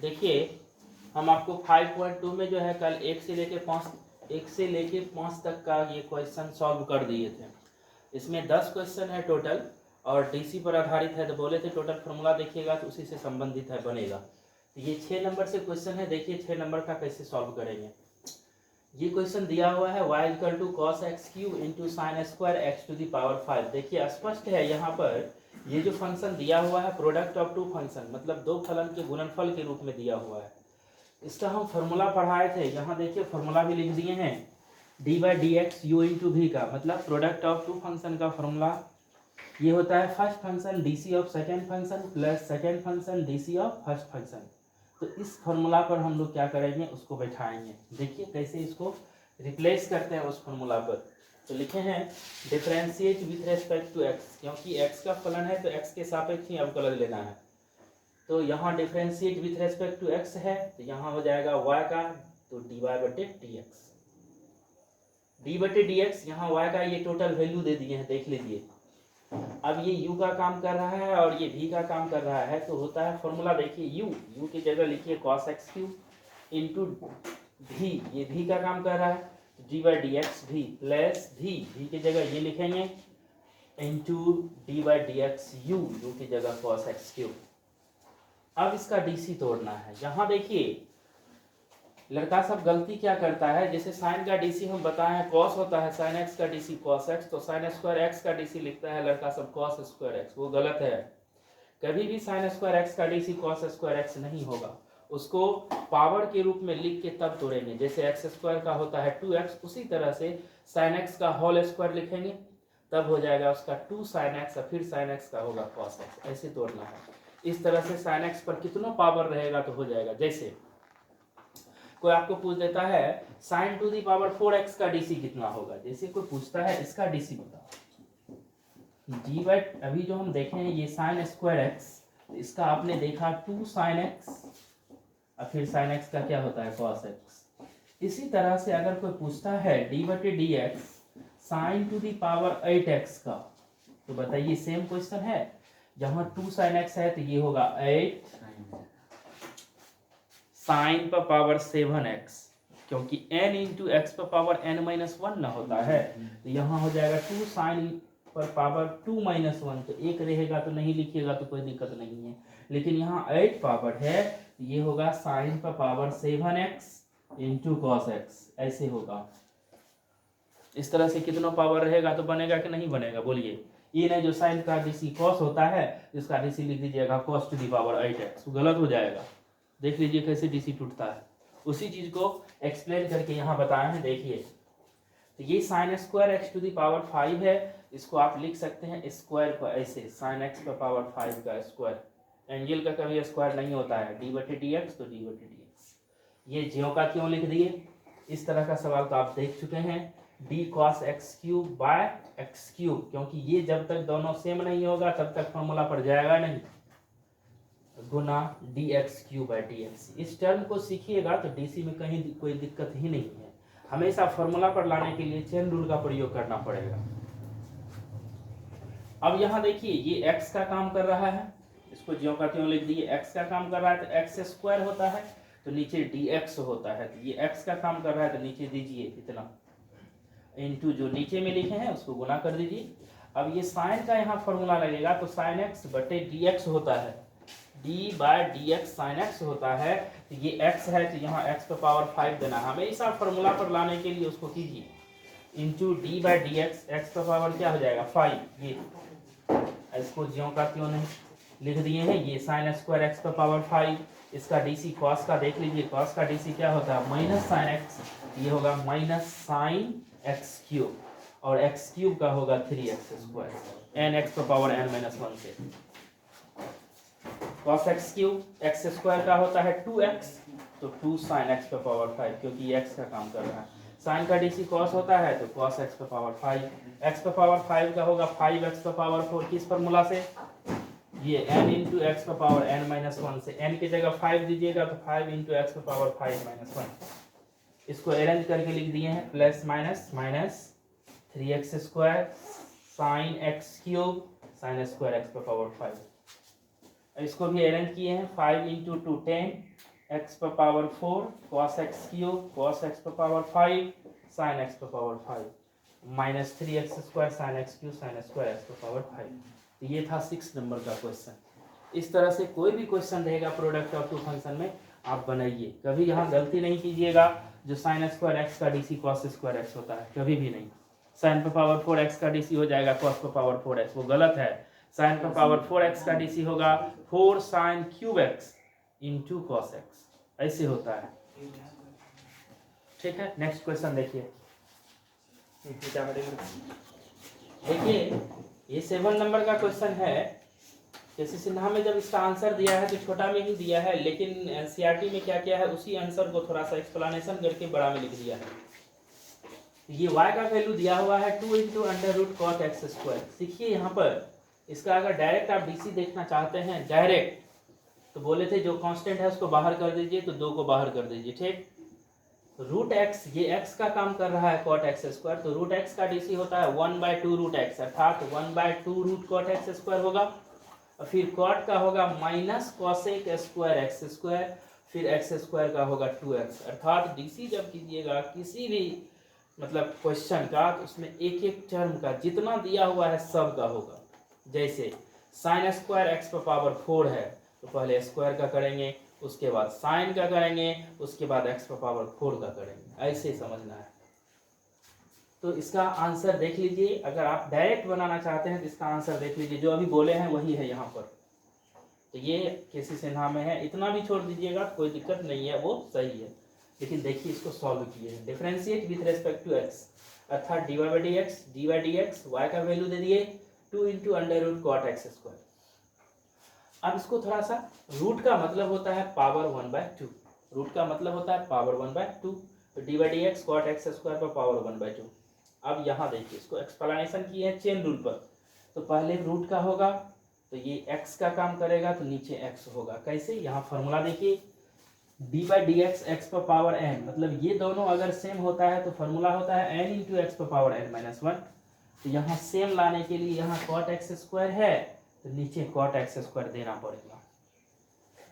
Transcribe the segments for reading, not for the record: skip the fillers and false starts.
देखिए हम आपको 5.2 में जो है कल 1 से लेके 5 तक का ये क्वेश्चन सॉल्व कर दिए थे। इसमें 10 क्वेश्चन है टोटल और डीसी पर आधारित है, तो बोले थे टोटल फार्मूला देखिएगा तो उसी से संबंधित है बनेगा। तो ये 6 नंबर से क्वेश्चन है, देखिए 6 नंबर का कैसे सॉल्व करेंगे। ये क्वेश्चन दिया हुआ है y equal to cos X cube into sine square X to the power 5। देखिए स्पष्ट है यहाँ पर ये जो फंक्शन दिया हुआ है प्रोडक्ट ऑफ टू फंक्शन, मतलब दो फलन के गुणनफल के रूप में दिया हुआ है। इसका हम फार्मूला पढ़ाए थे, यहाँ देखिए फार्मूला भी लिख दिए हैं। D by D X U into V का मतलब प्रोडक्ट ऑफ टू फंक्शन का फार्मूला ये होता है first function DC of second function plus second function DC of first function. तो इस फार्मूला पर हम लोग क्या करेंगे, उसको बैठाएंगे। देखिए कैसे इसको रिप्लेस करते हैं उस फार्मूला पर। तो लिखे हैं differentiate with respect to X, क्योंकि एक्स का फलन है तो एक्स के सापेक्ष ही अवकलन लेना है। तो यहाँ differentiate with respect to X है तो यहाँ हो जाएगा y का तो dy बटे डी एक्स, डी बटे डी एक्स। यहाँ y का ये टोटल वैल्यू दे दिए हैं, देख लीजिए। अब ये u का काम कर रहा है और ये v का काम कर रहा है, तो होता है फॉर्मूला देखिए u की जगह लिखिए cos x cube into v, ये v का काम कर रहा है तो D by D x v plus v की जगह ये लिखेंगे into D by D x u की जगह cos एक्स क्यूब। अब इसका डीसी तोड़ना है। यहाँ देखिए लड़का सब गलती क्या करता है, जैसे साइन का डीसी हम बताए हैं कॉस होता है, साइन एक्स का डीसी कॉस एक्स, तो साइन स्क्वायर एक्स का डीसी लिखता है लड़का सब कॉस स्क्वायर एक्स, वो गलत है। कभी भी साइन स्क्वायर एक्स का डीसी कॉस स्क्वायर एक्स नहीं होगा, उसको पावर के रूप में लिख के तब तोड़ेंगे। जैसे एक्स स्क्वायर का होता है 2x, उसी तरह से साइन एक्स का होल स्क्वायर लिखेंगे तब हो जाएगा उसका 2 साइन एक्स और फिर साइन एक्स का होगा कॉस एक्स, ऐसे तोड़ना है। इस तरह से साइन एक्स पर कितना पावर रहेगा तो हो जाएगा। जैसे कोई आपको पूछ देता है sign to the power 4x का डीसी कितना होगा, जैसे कोई पूछता है इसका डीसी बताओ, डी बाई अभी जो हम देखे हैं ये साइन स्क्वायर एक्स, इसका आपने देखा 2 साइन एक्स और फिर साइन एक्स का क्या होता है कॉस एक्स। इसी तरह से अगर कोई पूछता है डी बटे D X sine to the power 8x का, तो बताइए सेम क्वेश्चन है, जहां 2 साइन एक्स है तो ये होगा 8 साइन पर पावर 7x, क्योंकि n इंटू एक्स पर पावर n-1 ना होता है, तो यहाँ हो जाएगा 2 साइन पर पावर 2-1, तो एक रहेगा तो नहीं लिखिएगा तो कोई दिक्कत नहीं है। लेकिन यहाँ 8 पावर है तो ये होगा साइन पर power 7x into cos x, ऐसे होगा। इस तरह से कितना पावर रहेगा तो बनेगा कि नहीं बनेगा, बोलिए। ये नहीं जो साइन का डीसी कॉस होता है इसका डीसी लिख दीजिएगा cos two the power 8x, तो गलत हो जाएगा। देख लीजिए कैसे डीसी टूटता है, उसी चीज को एक्सप्लेन करके यहाँ बताए हैं। देखिए तो ये sine square X to the power 5 है, इसको आप लिख सकते हैं स्क्वायर को ऐसे साइन एक्स पर पावर 5 का स्क्वायर, एंगल का कभी स्क्वायर नहीं होता है, डी बटे डी एक्स तो डी बटे डी एक्स। ये ज्यों का क्यों लिख दिए, इस तरह का सवाल तो आप देख चुके हैं, D cos X cube by x cube, क्योंकि ये जब तक दोनों सेम नहीं होगा तब तक फॉर्मूला पर जाएगा नहीं, गुना D X cube by D X. इस टर्म को सीखिएगा तो डीसी में कहीं कोई दिक्कत ही नहीं है। हमेशा फॉर्मूला पर लाने के लिए चेन रूल का प्रयोग करना पड़ेगा। अब यहाँ देखिए ये एक्स का काम कर रहा है, इसको ज्यों का त्यों लिख दिए, एक्स का काम कर रहा है तो एक्स स्क्वायर होता है तो नीचे डी एक्स होता है, तो ये एक्स का काम कर रहा है तो नीचे दीजिए इतना इंटू जो नीचे में लिखे हैं उसको गुना कर दीजिए। अब ये साइन का यहाँ फॉर्मूला लगेगा तो साइन एक्स बटे डी एक्स होता है, D by D X sine X होता है, तो ये एक्स है तो यहाँ एक्स पर पावर 5 देना है। हमेशा फॉर्मूला पर लाने के लिए उसको कीजिए into D by D x, x पर पावर क्या हो जाएगा 5, ये इसको ज्यों का त्यों नहीं लिख दिए हैं। ये साइन स्क्वायर एक्स पर पावर 5, इसका डीसी कॉस का देख लीजिए, कॉस का डीसी क्या होता है माइनस साइन एक्स, ये होगा माइनस साइन एक्स क्यूब, और एक्स क्यूब का होगा 3x स्क्वायर, एन एक्स पर पावर n-1 से। cos x cube x square का होता है 2x, तो 2 साइन एक्स पर पावर 5, क्योंकि ये एक्स का काम कर रहा है। साइन का डीसी cos होता है तो cos एक्स पर पावर 5, एक्स पर पावर 5 का होगा 5x पर पावर 4, किस फॉर्मूला से, ये n इंटू एक्स पर पावर n-1 से, n की जगह 5 दीजिएगा तो 5 इंटू एक्स पर पावर 5-1, इसको अरेंज करके लिख दिए हैं plus minus minus 3x square sine x cube sign square x पर पावर 5, इसको भी अरेंज किए हैं 5 इंटू 2 10 एक्स पर power 4 cos X cube cos x पर पावर 5 साइन एक्स पर power 5 minus 3x square sine x cube sign square x पर power 5। तो ये था 6 नंबर का क्वेश्चन। इस तरह से कोई भी क्वेश्चन रहेगा प्रोडक्ट ऑफ टू फंक्शन में आप बनाइए, कभी यहाँ गलती नहीं कीजिएगा जो साइन स्क्वायर एक्स का डीसी कॉस स्क्वायर एक्स होता है, कभी भी नहीं। साइन पर पावर 4 एक्स का डीसी हो जाएगा कॉस पर पावर 4 एक्स, वो गलत है। साइन पर पावर 4 एक्स का डीसी होगा 4 sine cube x into cos x, ऐसे होता है। ठीक है, नेक्स्ट क्वेश्चन देखिए। देखिए ये 7 नंबर का क्वेश्चन है। जैसे सिन्हा में जब इसका आंसर दिया है तो छोटा में ही दिया है, लेकिन एनसीईआरटी में क्या किया है उसी आंसर को थोड़ा सा एक्सप्लेनेशन करके बड़ा में लिख दिया है। ये y का वैल्यू दिया हुआ है 2 into under root cot X square. सीखिए यहाँ पर इसका अगर डायरेक्ट आप डीसी देखना चाहते हैं डायरेक्ट, तो बोले थे जो कांस्टेंट है उसको बाहर कर दीजिए, तो 2 को बाहर कर दीजिए। ठीक, रूट एक्स, ये एक्स का काम कर रहा है कॉट एक्स स्क्वायर, तो रूट एक्स का डीसी होता है 1/2 रूट एक्स, अर्थात 1/2 रूट कॉट एक्स स्क्वायर होगा। और फिर कॉट का होगा minus cosec square X square, फिर एक्स स्क्वायर का होगा 2x। अर्थात डीसी जब कीजिएगा किसी भी मतलब क्वेश्चन का, तो उसमें एक एक टर्म का जितना दिया हुआ है सब का होगा। जैसे साइन स्क्वायर एक्स पर पावर 4 है तो पहले स्क्वायर का करेंगे, उसके बाद साइन का करेंगे, उसके बाद एक्स पर पावर 4 का करेंगे, ऐसे समझना है। तो इसका आंसर देख लीजिए, अगर आप डायरेक्ट बनाना चाहते हैं तो इसका आंसर देख लीजिए, जो अभी बोले हैं वही है यहाँ पर। तो ये केसी सिन्हा में है, इतना भी छोड़ दीजिएगा कोई दिक्कत नहीं है, वो सही है। लेकिन देखिए इसको सॉल्व किए हैं, differentiate with respect to X, अर्थात D Y D X, Y का वैल्यू दे दिए 2 into under root cot X square. अब इसको थोड़ा सा, रूट का मतलब होता है पावर 1/2, रूट का मतलब होता है पावर 1/2, तो D Y D X cot X square पर पावर 1/2। अब यहाँ देखिए इसको एक्सप्लेनेशन किए हैं चेन रूल पर, तो पहले रूट का होगा तो ये x का काम करेगा तो नीचे x होगा। कैसे, यहाँ फॉर्मूला देखिए, D by D x x पर पावर n, मतलब ये दोनों अगर सेम होता है तो फॉर्मूला होता है n इंटू एक्स पर पावर n-1। तो यहाँ सेम लाने के लिए यहाँ कॉट एक्स स्क्वायर है तो नीचे कॉट एक्स स्क्वायर देना पड़ेगा।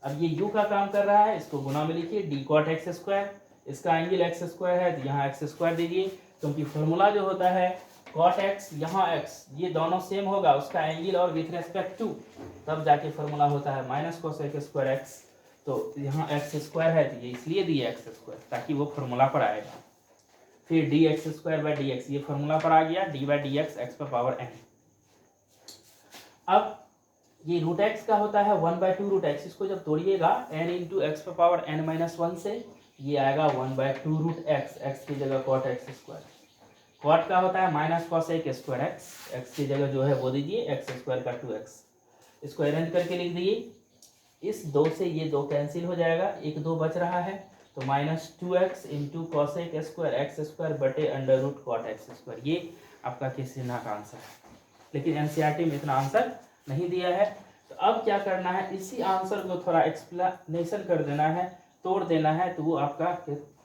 अब ये u का काम कर रहा है, इसको गुना में लिखिए डी कॉट एक्स स्क्वायर, इसका एंगल एक्स स्क्वायर है तो यहाँ एक्स स्क्वायर दीजिए, क्योंकि फॉर्मूला जो होता है कॉट एक्स यहाँ x, ये दोनों सेम होगा उसका एंगल और विथ रेस्पेक्ट टू, तब जाके फॉर्मूला होता है माइनस कोसेक स्क्वायर एक्स। तो यहाँ एक्स स्क्वायर है तो ये इसलिए दिया एक्स स्क्वायर ताकि वो फॉर्मूला पर आएगा। फिर D x square by D x, ये फॉर्मूला पर आ गया D by D x x पर पावर n। अब ये रूट एक्स का होता है 1/2 रूट एक्स, इसको जब तोड़िएगा n इंटू एक्स पर पावर n-1 से, ये आएगा 1/2 रूट एक्स, एक्स की जगह कॉट एक्स स्क्वायर। कॉट का होता है minus cosec square x, x की जगह जो है वो दीजिए एक्स स्क्वायर का 2x। इसको अरेंज करके लिख दिए, इस 2 से ये 2 कैंसिल हो जाएगा, एक 2 बच रहा है, तो minus 2x into cosec square X square बटे under root cot X square. ये आपका केसी सिन्हा का आंसर है, लेकिन एनसीईआरटी में इतना आंसर नहीं दिया है। तो अब क्या करना है, इसी आंसर को थोड़ा एक्सप्लेनेशन कर देना है, तोड़ देना है, तो वो आपका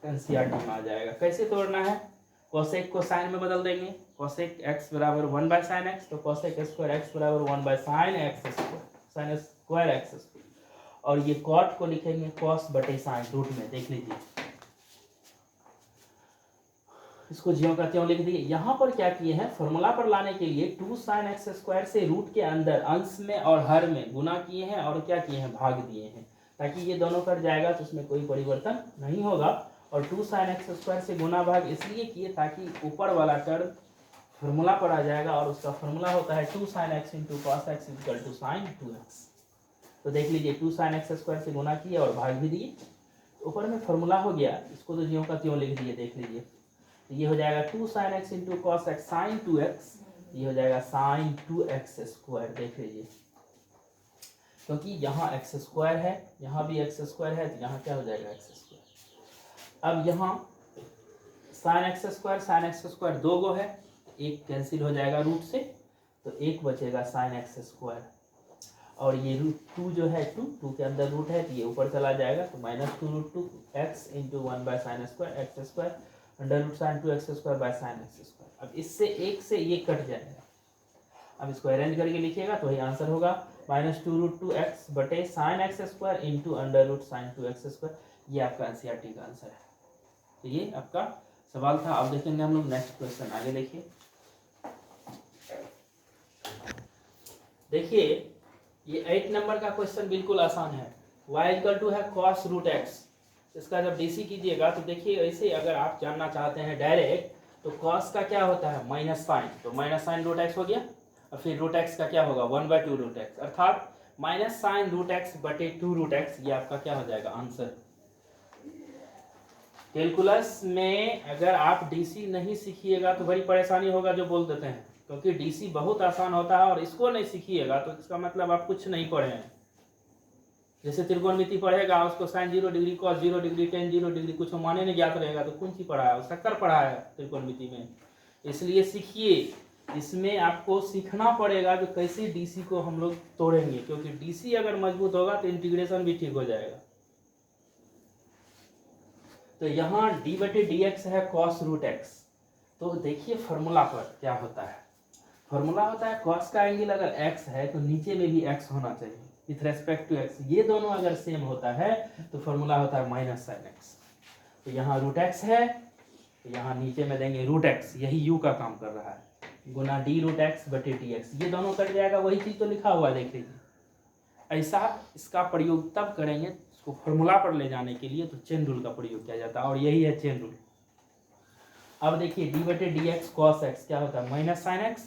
एनसीईआरटी में आ जाएगा। कैसे तोड़ना है, कोसेक को साइन में बदल देंगे, कोसेक एक्स बराबर 1/sin x, तो कोसेक स्क्वायर एक्स बराबर 1/sin x square, sign square X square, और ये कॉट को लिखेंगे कॉस बटे साइन रूट में, देख लीजिए इसको ज्यों का त्यों लिख दिए। यहाँ पर क्या किए हैं, फॉर्मूला पर लाने के लिए 2 sin x स्क्वायर से रूट के अंदर अंश में और हर में गुना किए हैं, और क्या किए हैं, भाग दिए हैं, ताकि ये दोनों कट जाएगा तो उसमें कोई परिवर्तन नहीं होगा। और 2 sin x स्क्वायर से गुना भाग इसलिए किए ताकि ऊपर वाला टर्म फॉर्मूला पर आ जाएगा, और उसका फॉर्मूला होता है 2 sin x into cos X equal to sine 2x। तो देख लीजिए 2 sin x स्क्वायर से गुना किए और भाग भी दिए, ऊपर में फॉर्मूला हो गया, इसको तो ज्यों का त्यों लिख दिए, देख लीजिए। तो ये हो जाएगा 2 sin x into cos X sine 2x, ये हो जाएगा साइन 2x स्क्वायर, देख लीजिए, क्योंकि यहाँ एक्स स्क्वायर है, यहाँ भी एक्स स्क्वायर है, तो यहाँ क्या हो जाएगा एक्स स्क्वायर। अब यहाँ साइन एक्स स्क्वायर 2 गो है, एक कैंसिल हो जाएगा रूट से, तो एक बचेगा साइन एक्स स्क्वायर, और ये रूट 2 जो है 2 के अंदर रूट है तो ये ऊपर चला जाएगा, तो -2 root 2 X into 1/sin square X square under root sine 2x square by sine X square. अब इससे एक से ये कट जाएगा, अब इसको अरेंज करके लिखिएगा तो वही आंसर होगा -2√2x बटे sign X square into √sin2x²। ये आपका एनसीईआरटी का आंसर है। तो ये आपका सवाल था। अब देखेंगे हम लोग नेक्स्ट क्वेश्चन। आगे देखिए ये 8 नंबर का क्वेश्चन बिल्कुल आसान है। y = है cos√x। इसका जब डीसी कीजिएगा तो देखिए ऐसे अगर आप जानना चाहते हैं डायरेक्ट तो cos का क्या होता है माइनस साइन, तो माइनस साइन √x हो गया और फिर √x का क्या होगा 1/2√x, अर्थात माइनस साइन √x बटे 2√x। ये आपका क्या हो जाएगा आंसर। कैलकुलस में अगर आप डीसी नहीं सीखिएगा तो बड़ी परेशानी होगा जो बोल देते हैं, क्योंकि डीसी बहुत आसान होता है और इसको नहीं सीखिएगा तो इसका मतलब आप कुछ नहीं पढ़े हैं। जैसे त्रिकोणमिति पढ़ेगा उसको sine 0 degree cos 0 degree tan 0 degree कुछ माने नहीं ज्ञात रहेगा तो कौन सी पढ़ा है, शक्कर पढ़ा है त्रिकोणमिति में। इसलिए सीखिए, इसमें आपको सीखना पड़ेगा जो कैसे डीसी को हम लोग तोड़ेंगे, क्योंकि डीसी अगर मजबूत होगा तो इंटीग्रेशन भी ठीक हो जाएगा। तो यहाँ d/dx है cos√x। तो देखिए फॉर्मूला पर क्या होता है। फॉर्मूला होता है cos का एंगल अगर x है तो नीचे में भी x होना चाहिए विथ रेस्पेक्ट टू x। ये दोनों अगर सेम होता है तो फॉर्मूला होता है माइनस साइन x। तो यहाँ √x है तो यहाँ नीचे में देंगे √x, यही u का काम कर रहा है, गुना d√x बटे dx। ये दोनों कट जाएगा, वही चीज तो लिखा हुआ है देख लीजिए। ऐसा इसका प्रयोग तब करेंगे इसको फॉर्मूला पर ले जाने के लिए तो चेन रूल का प्रयोग किया जाता है और यही है चेन रूल। अब देखिए d/dx cos x क्या होता है माइनस साइन x,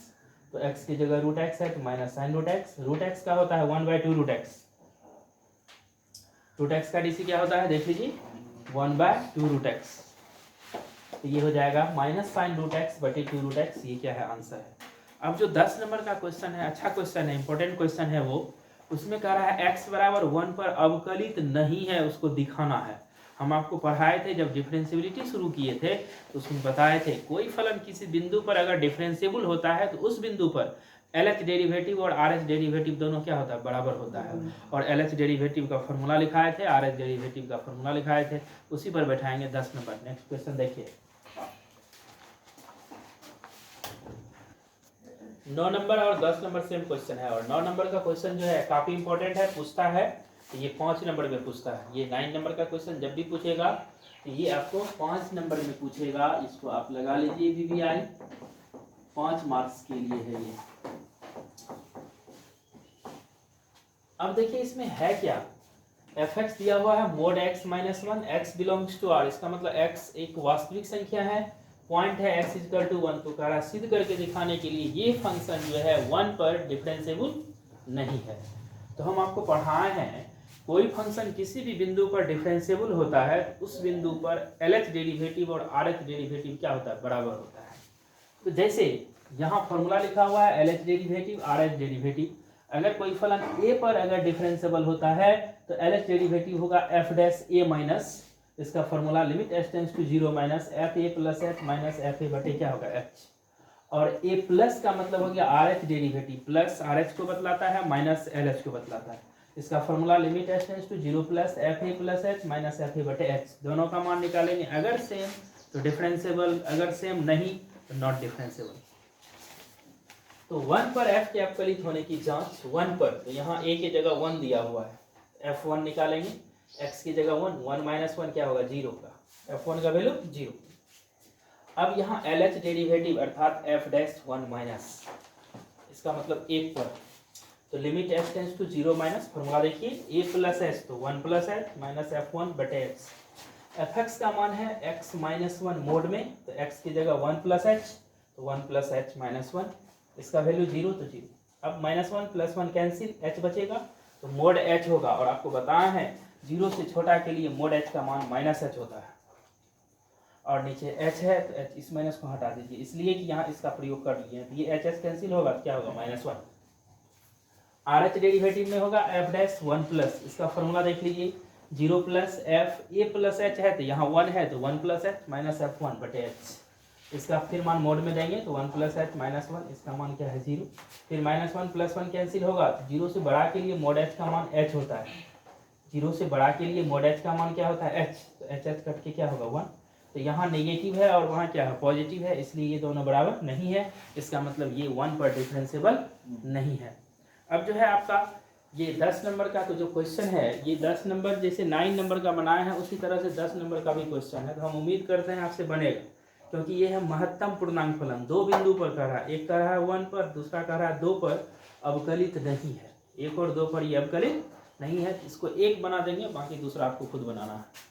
तो x की जगह √x है तो माइनस साइन √x। √x का होता है 1/2√x। √x का डीसी क्या होता है देख लीजिए 1/2√x। तो ये हो जाएगा माइनस साइन √x बटे 2√x। ये क्या है आंसर है। अब जो 10 नंबर का क्वेश्चन है, अच्छा क्वेश्चन है, इंपॉर्टेंट क्वेश्चन है, वो उसमें कह रहा है x बराबर 1 पर अवकलित नहीं है, उसको दिखाना है। हम आपको पढ़ाए थे जब डिफरेंशियबिलिटी शुरू किए थे तो उसमें बताए थे कोई फलन किसी बिंदु पर अगर डिफरेंशिएबल होता है तो उस बिंदु पर LH डेरिवेटिव और RH डेरिवेटिव दोनों क्या होता है बराबर होता है। और LH डेरिवेटिव का फॉर्मूला लिखाए थे, RH डेरिवेटिव का फॉर्मूला लिखाए थे, उसी पर बैठाएंगे 10 नंबर। नेक्स्ट क्वेश्चन देखिए 9 नंबर और 10 नंबर सेम क्वेश्चन है। और 9 नंबर का क्वेश्चन जो है काफी इंपॉर्टेंट है, पूछता है तो ये 5 नंबर में पूछता है। ये 9 नंबर का क्वेश्चन जब भी पूछेगा तो ये आपको 5 नंबर में पूछेगा। इसको आप लगा लीजिए VVI, 5 मार्क्स के लिए है ये। अब देखिए इसमें है क्या, fx दिया हुआ है mod x - 1, x belongs to r। इसका मतलब x एक वास्तविक संख्या है, पॉइंट है x = 1। तो कह रहा सिद्ध करके दिखाने के लिए ये फंक्शन जो है 1 पर डिफरेंशिएबल नहीं है। तो हम आपको पढ़ाए हैं कोई फंक्शन किसी भी बिंदु पर डिफरेंशिएबल होता है उस बिंदु पर LH डेरिवेटिव और RH डेरिवेटिव क्या होता है बराबर होता है। तो जैसे यहाँ फॉर्मूला लिखा हुआ है LH डेरिवेटिव RH डेरिवेटिव, अगर कोई फलन a पर अगर डिफरेंशिएबल होता है तो LH डेरिवेटिव होगा f' a माइनस, इसका formula limit h tends to 0 minus fa plus h minus fa बटे क्या होगा h। और a प्लस का मतलब हो गया RH डेरिवेटिव, प्लस RH को बतलाता है माइनस LH को बतलाता है। इसका formula limit h tends to 0 plus fa plus h minus fa बटे h। दोनों का मान निकालेंगे, अगर सेम तो डिफरेंशिएबल, अगर सेम नहीं तो नॉट डिफरेंशिएबल। तो 1 पर f के अवकलित होने की जांच 1 पर, तो यहाँ a की जगह 1 दिया हुआ है, f1 निकालेंगे, x की जगह 1, 1 माइनस 1 क्या होगा 0 का, f1 का वैल्यू 0। अब यहाँ LH डेरिवेटिव अर्थात f'1 माइनस, इसका मतलब 1 पर, तो limit h tends to 0 minus, formula देखिए a प्लस h तो 1 प्लस h माइनस f1 बटे x। fx का मान है x माइनस 1 मोड में, तो x की जगह 1 प्लस h तो 1 प्लस h माइनस 1, इसका वैल्यू 0 तो 0। अब माइनस 1 प्लस 1 कैंसिल, h बचेगा तो मोड h होगा। और आपको बताया है 0 से छोटा के लिए मोड h का मान माइनस h होता है, और नीचे h है तो h, इस माइनस को हटा दीजिए इसलिए कि यहाँ इसका प्रयोग कर लिए, तो ये h कैंसिल होगा तो क्या होगा माइनस 1। RH डेरिवेटिव में होगा f'1 प्लस, इसका फॉर्मूला देख लीजिए 0 plus f a plus h है तो यहाँ 1 है तो 1 प्लस h माइनस f1 बटे h। इसका फिर मान मोड में देंगे तो 1 प्लस h माइनस 1, इसका मान क्या है 0। फिर माइनस 1 प्लस 1 कैंसिल होगा तो 0 से बड़ा के लिए मोड h का मान h होता है, 0 से बड़ा के लिए मोड h का मान क्या होता है h, तो h कट के क्या होगा 1। तो यहाँ नेगेटिव है और वहाँ क्या है पॉजिटिव है, इसलिए ये दोनों बराबर नहीं है, इसका मतलब ये 1 पर डिफरेंशिएबल नहीं है। अब जो है आपका ये 10 नंबर का तो जो क्वेश्चन है, ये 10 नंबर जैसे 9 नंबर का बनाया है उसी तरह से 10 नंबर का भी क्वेश्चन है। तो हम उम्मीद करते हैं आपसे बनेगा, क्योंकि ये है महत्तम पूर्णांक फलन। दो बिंदु पर कर रहा है, एक कर रहा है 1 पर, दूसरा कर रहा है 2 पर, अवकलित नहीं है। 1 और 2 पर ये अवकलित नहीं है। इसको एक बना देंगे, बाकी दूसरा आपको खुद बनाना है।